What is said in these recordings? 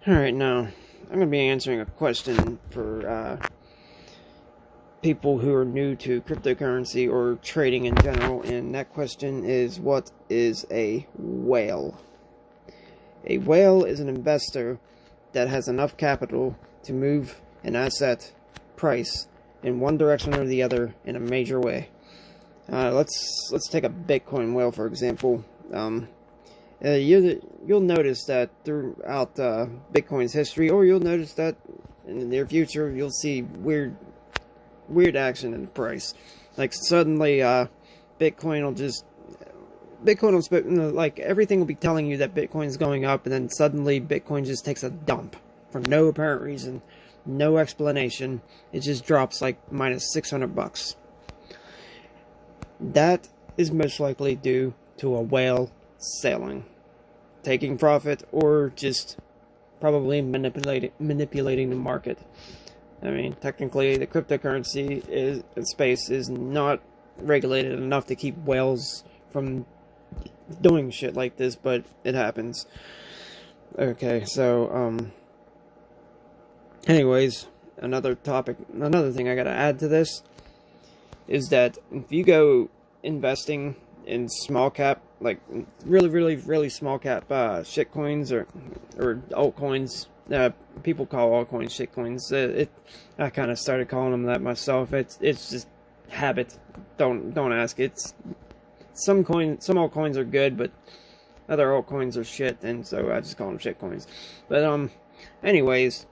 Alright, now, I'm going to be answering a question for people who are new to cryptocurrency or trading in general, and that question is, what is a whale? A whale is an investor that has enough capital to move an asset price in one direction or the other in a major way. Let's take a Bitcoin whale, for example. You'll notice that throughout Bitcoin's history, or you'll notice that in the near future, you'll see weird action in the price. Like suddenly, Bitcoin will like everything will be telling you that Bitcoin's going up, and then suddenly Bitcoin just takes a dump for no apparent reason, no explanation. It just drops like minus $600. That is most likely due to a whale selling, taking profit, or just probably manipulating the market. I mean, technically, the cryptocurrency space is not regulated enough to keep whales from doing shit like this, but it happens. Okay, so, anyways, another thing I gotta add to this is that if you go investing in small cap, like really small cap shitcoins or altcoins, people call altcoins shitcoins. I kind of started calling them that myself. It's just habit. Don't ask. It's some altcoins are good, but other altcoins are shit, and so I just call them shitcoins. But anyways,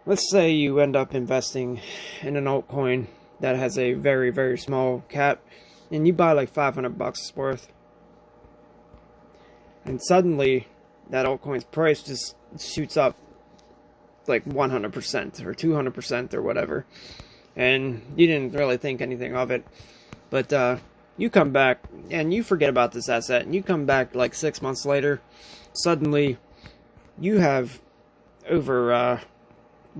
let's say you end up investing in an altcoin that has a very small cap, and you buy like $500 worth, and suddenly that altcoin's price just shoots up like 100% or 200% or whatever, and you didn't really think anything of it, but you come back and you forget about this asset, and you come back like 6 months later, suddenly you have over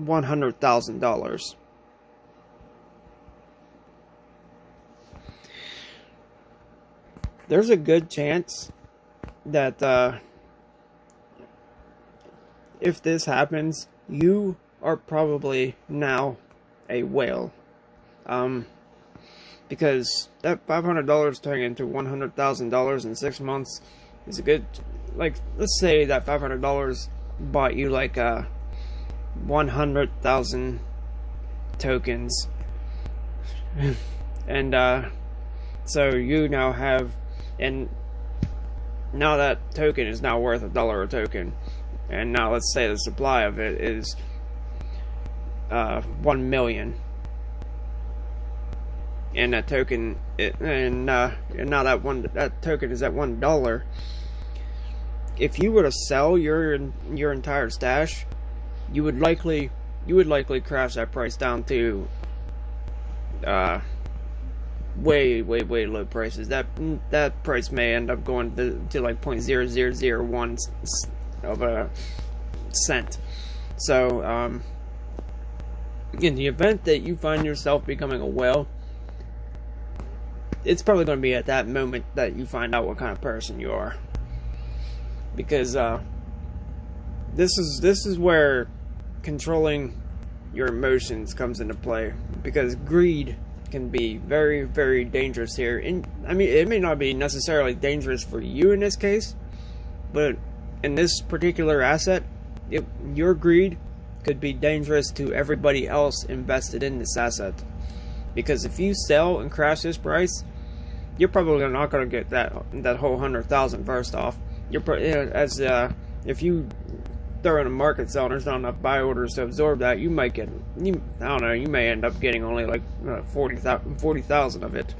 $100,000. There's a good chance that if this happens, you are probably now a whale. Because that $500 turning into $100,000 in 6 months is a good, like, let's say that $500 bought you like 100,000 tokens. And so you now have, and now that token is now worth $1 a token, and now let's say the supply of it is 1 million, and that token and now that token is at $1. If you were to sell your entire stash, you would likely crash that price down to way low prices. That price may end up going to like 0.0001 of a cent. So in the event that you find yourself becoming a whale, it's probably going to be at that moment that you find out what kind of person you are, because this is where controlling your emotions comes into play, because greed can be very dangerous here. And I mean, it may not be necessarily dangerous for you in this case, but in this particular asset, your greed could be dangerous to everybody else invested in this asset, because if you sell and crash this price, you're probably not going to get that whole 100,000 first off. If you throw in a market sale and there's not enough buy orders to absorb that, you may end up getting only like 40,000 of it,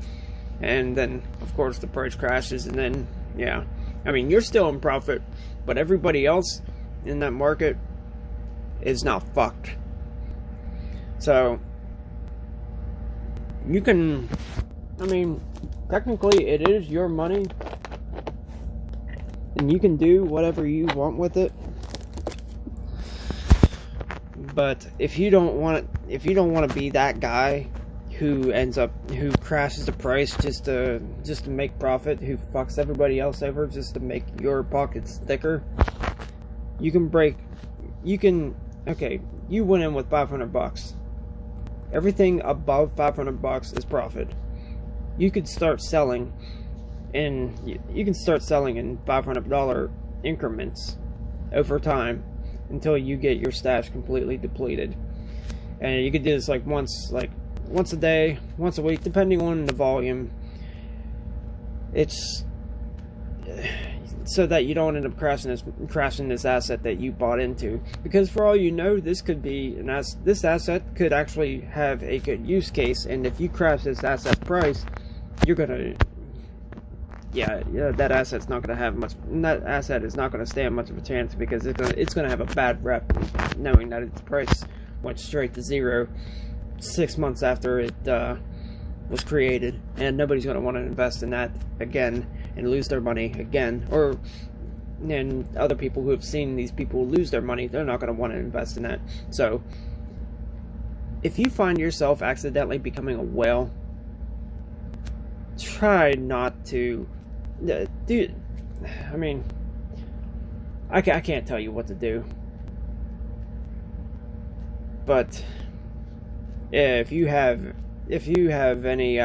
and then of course the price crashes, and then yeah, I mean, you're still in profit, but everybody else in that market is now fucked. So you can, I mean, technically it is your money, and you can do whatever you want with it. But if you don't want to be that guy who crashes the price just to make profit, who fucks everybody else over just to make your pockets thicker, You can, okay, you went in with $500. Everything above $500 is profit. You could start selling, and you can start selling in $500 increments over time until you get your stash completely depleted. And you could do this like once a day, once a week, depending on the volume. It's so that you don't end up crashing this asset that you bought into, because for all you know, this could be this asset could actually have a good use case, and if you crash this asset price, you're gonna that asset's not gonna have much. That asset is not gonna stand much of a chance, because it's gonna have a bad rep, knowing that its price went straight to zero 6 months after it was created, and nobody's going to want to invest in that again and lose their money again. And other people who have seen these people lose their money, they're not going to want to invest in that. So if you find yourself accidentally becoming a whale, try not to do. I mean, I can't tell you what to do, but if you have any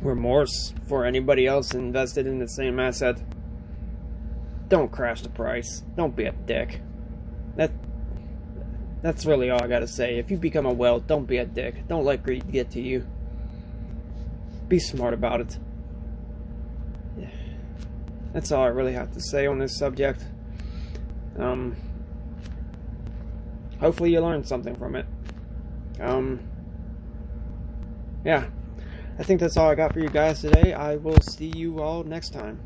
remorse for anybody else invested in the same asset, don't crash the price. Don't be a dick. That's really all I gotta say. If you become a whale, don't be a dick. Don't let greed get to you. Be smart about it. That's all I really have to say on this subject. Hopefully you learned something from it. Yeah, I think that's all I got for you guys today. I will see you all next time.